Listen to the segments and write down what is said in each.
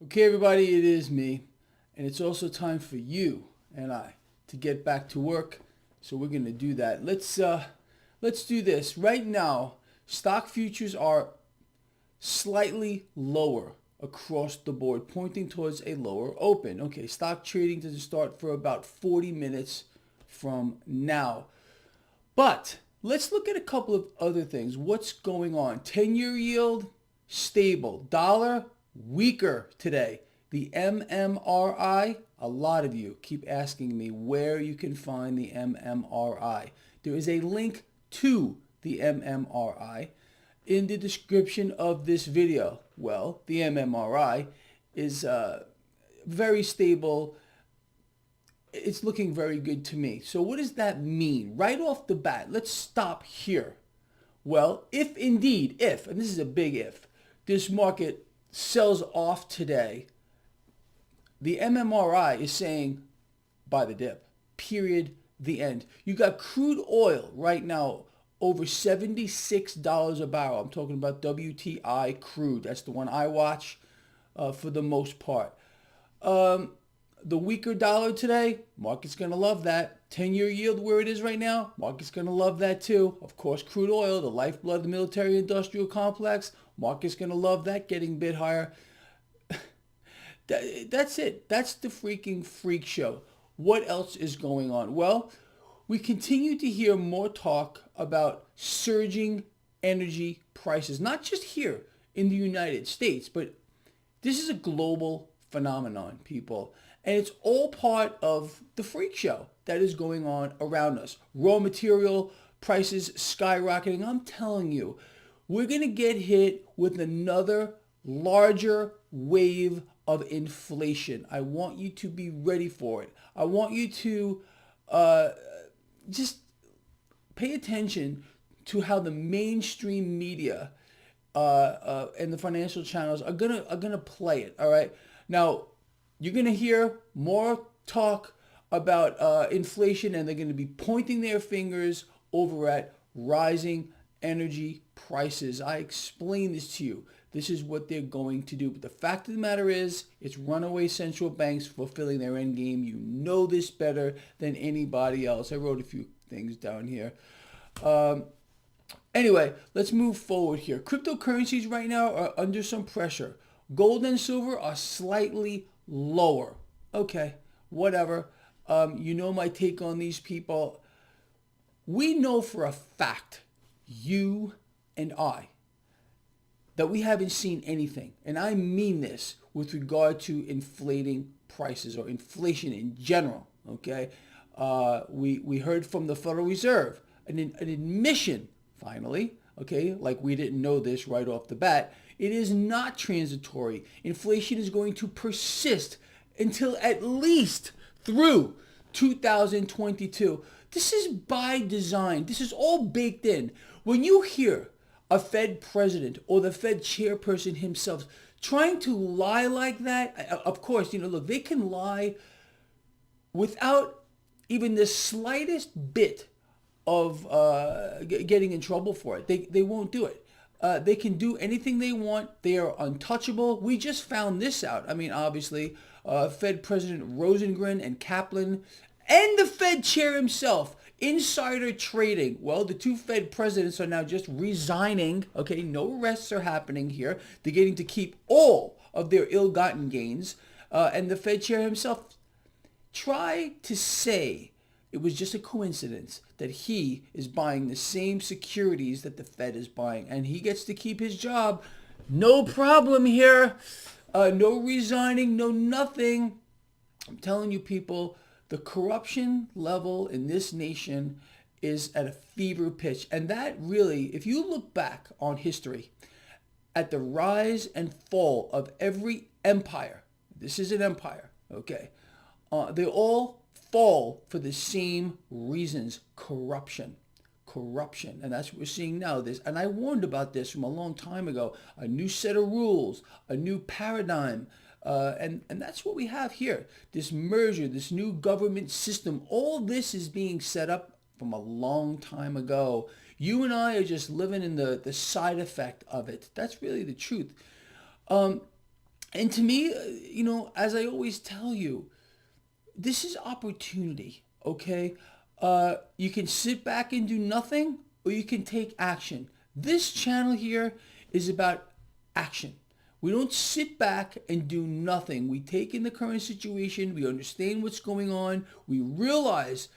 Okay, everybody, it is me, and it's also time for you and I to get back to work. So we're gonna do that. Let's do this right now. Stock futures are slightly lower across the board, pointing towards a lower open. Okay, stock trading doesn't start for about 40 minutes from now. But let's look at a couple of other things. What's going on? 10-year yield, stable. Dollar, weaker today. The MMRI, a lot of you keep asking me where you can find the MMRI. There is a link to the MMRI in the description of this video. Well, the MMRI is very stable. It's looking very good to me. So what does that mean? Right off the bat, let's stop here. Well, if indeed, and this is a big if, this market sells off today, the MMRI is saying buy the dip, period, the end. You got crude oil right now over $76 a barrel. I'm talking about WTI crude. That's the one I watch for the most part. The weaker dollar today, market's going to love that. 10-year yield where it is right now, market's going to love that too. Of course, crude oil, the lifeblood of the military-industrial complex, market's going to love that, getting a bit higher. That's it. That's the freaking freak show. What else is going on? Well, we continue to hear more talk about surging energy prices, not just here in the United States, but this is a global phenomenon, people. And it's all part of the freak show that is going on around us. Raw material prices skyrocketing. I'm telling you, we're going to get hit with another larger wave of inflation. I want you to be ready for it. I want you to just pay attention to how the mainstream media and the financial channels are gonna play it. All right. Now, you're going to hear more talk about inflation, and they're going to be pointing their fingers over at rising energy prices. I explained this to you. This is what they're going to do. But the fact of the matter is, it's runaway central banks fulfilling their end game. You know this better than anybody else. I wrote a few things down here. Anyway, let's move forward here. Cryptocurrencies right now are under some pressure. Gold and silver are slightly lower. Okay, whatever. You know my take on these people. We know for a fact, you and I, that we haven't seen anything. And I mean this with regard to inflating prices or inflation in general. Okay, we heard from the Federal Reserve an admission, finally. Okay, like we didn't know this right off the bat. It is not transitory. Inflation is going to persist until at least through 2022. This is by design. This is all baked in. When you hear a Fed president or the Fed chairperson himself trying to lie like that, of course, look, they can lie without even the slightest bit of getting in trouble for it. They won't do it. They can do anything they want. They are untouchable. We just found this out. I mean, obviously, Fed President Rosengren and Kaplan and the Fed chair himself, insider trading. Well, the two Fed presidents are now just resigning. Okay, no arrests are happening here. They're getting to keep all of their ill-gotten gains. And the Fed chair himself tried to say it was just a coincidence that he is buying the same securities that the Fed is buying, and he gets to keep his job. No problem here. No resigning, no nothing. I'm telling you, people, the corruption level in this nation is at a fever pitch. And that really, if you look back on history, at the rise and fall of every empire, this is an empire, okay, they all fall for the same reasons: corruption. And that's what we're seeing now. And I warned about this from a long time ago. A new set of rules, a new paradigm, and that's what we have here. This merger, this new government system, all this is being set up from a long time ago. You and I are just living in the side effect of it. That's really the truth. And to me, as I always tell you, this is opportunity, okay? You can sit back and do nothing, or you can take action. This channel here is about action. We don't sit back and do nothing. We take in the current situation. We understand what's going on. We realize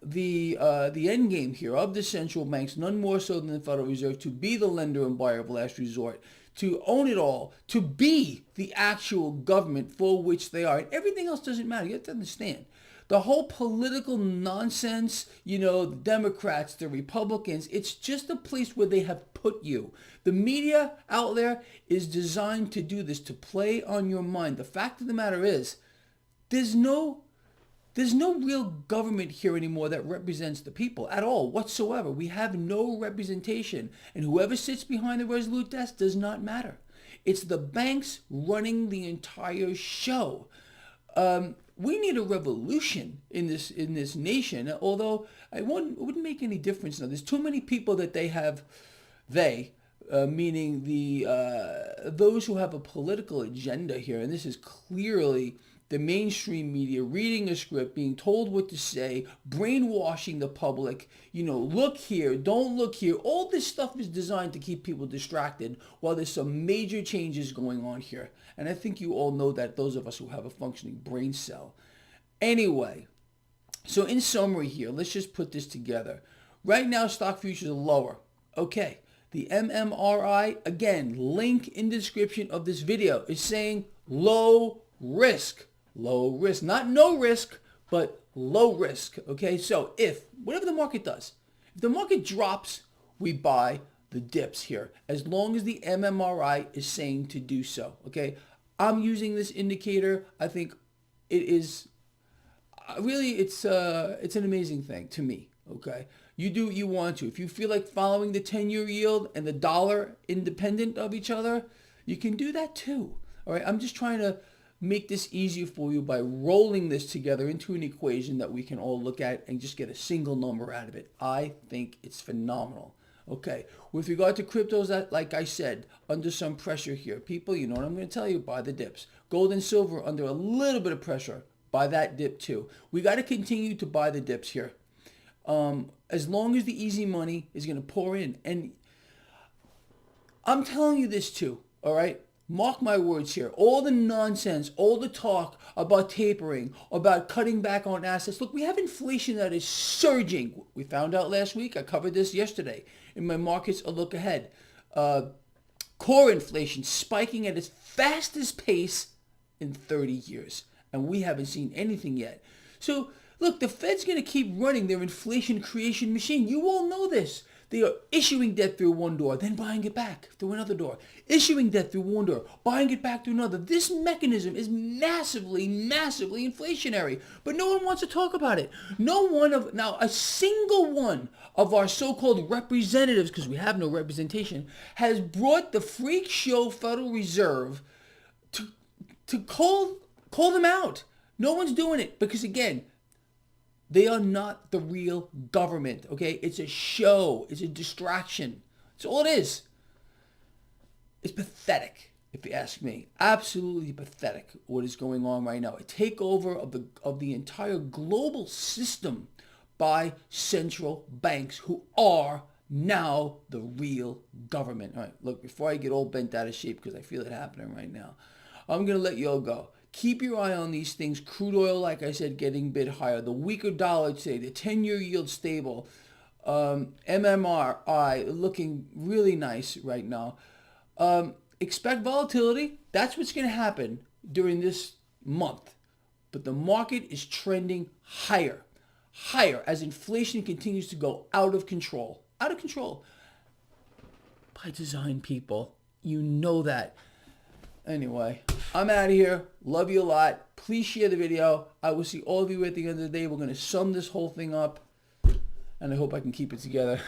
the end game here of the central banks, none more so than the Federal Reserve, to be the lender and buyer of last resort, to own it all, to be the actual government for which they are. And everything else doesn't matter. You have to understand. The whole political nonsense, the Democrats, the Republicans, it's just a place where they have put you. The media out there is designed to do this, to play on your mind. The fact of the matter is, there's no real government here anymore that represents the people at all whatsoever. We have no representation. And whoever sits behind the Resolute desk does not matter. It's the banks running the entire show. We need a revolution in this nation, although it wouldn't make any difference now. There's too many people that meaning those who have a political agenda here, and this is clearly the mainstream media reading a script, being told what to say, brainwashing the public, look here, don't look here. All this stuff is designed to keep people distracted while there's some major changes going on here. And I think you all know that, those of us who have a functioning brain cell. Anyway, so in summary here, let's just put this together. Right now, stock futures are lower. Okay, the MMRI, again, link in the description of this video, is saying low risk. Low risk, not no risk, but low risk. Okay, so whatever the market does, if the market drops, we buy the dips here, as long as the MMRI is saying to do so. Okay, I'm using this indicator. I think it is really, it's an amazing thing to me. Okay, you do what you want to. If you feel like following the 10-year yield and the dollar independent of each other, you can do that too. All right, I'm just trying to make this easier for you by rolling this together into an equation that we can all look at and just get a single number out of it. I think it's phenomenal. Okay, with regard to cryptos, that, like I said, under some pressure here. People, you know what I'm going to tell you, buy the dips. Gold and silver under a little bit of pressure. Buy that dip too. We got to continue to buy the dips here. As long as the easy money is going to pour in. And I'm telling you this too, all right? Mark my words here. All the nonsense, all the talk about tapering, about cutting back on assets. Look, we have inflation that is surging. We found out last week. I covered this yesterday in my Markets A Look Ahead. Core inflation spiking at its fastest pace in 30 years. And we haven't seen anything yet. So, look, the Fed's going to keep running their inflation creation machine. You all know this. They are issuing debt through one door, then buying it back through another door. Issuing debt through one door, buying it back through another. This mechanism is massively, massively inflationary. But no one wants to talk about it. Now, a single one of our so-called representatives, because we have no representation, has brought the freak show Federal Reserve to call them out. No one's doing it because, again, they are not the real government, okay? It's a show. It's a distraction. That's all it is. It's pathetic, if you ask me. Absolutely pathetic what is going on right now. A takeover of the entire global system by central banks who are now the real government. All right, look, before I get all bent out of shape, because I feel it happening right now, I'm going to let you all go. Keep your eye on these things. Crude oil, like I said, getting a bit higher. The weaker dollar today, the 10-year yield stable. MMRI looking really nice right now. Expect volatility. That's what's going to happen during this month. But the market is trending higher as inflation continues to go out of control. Out of control. By design, people. You know that. Anyway, I'm out of here. Love you a lot. Please share the video. I will see all of you at the end of the day. We're going to sum this whole thing up. And I hope I can keep it together.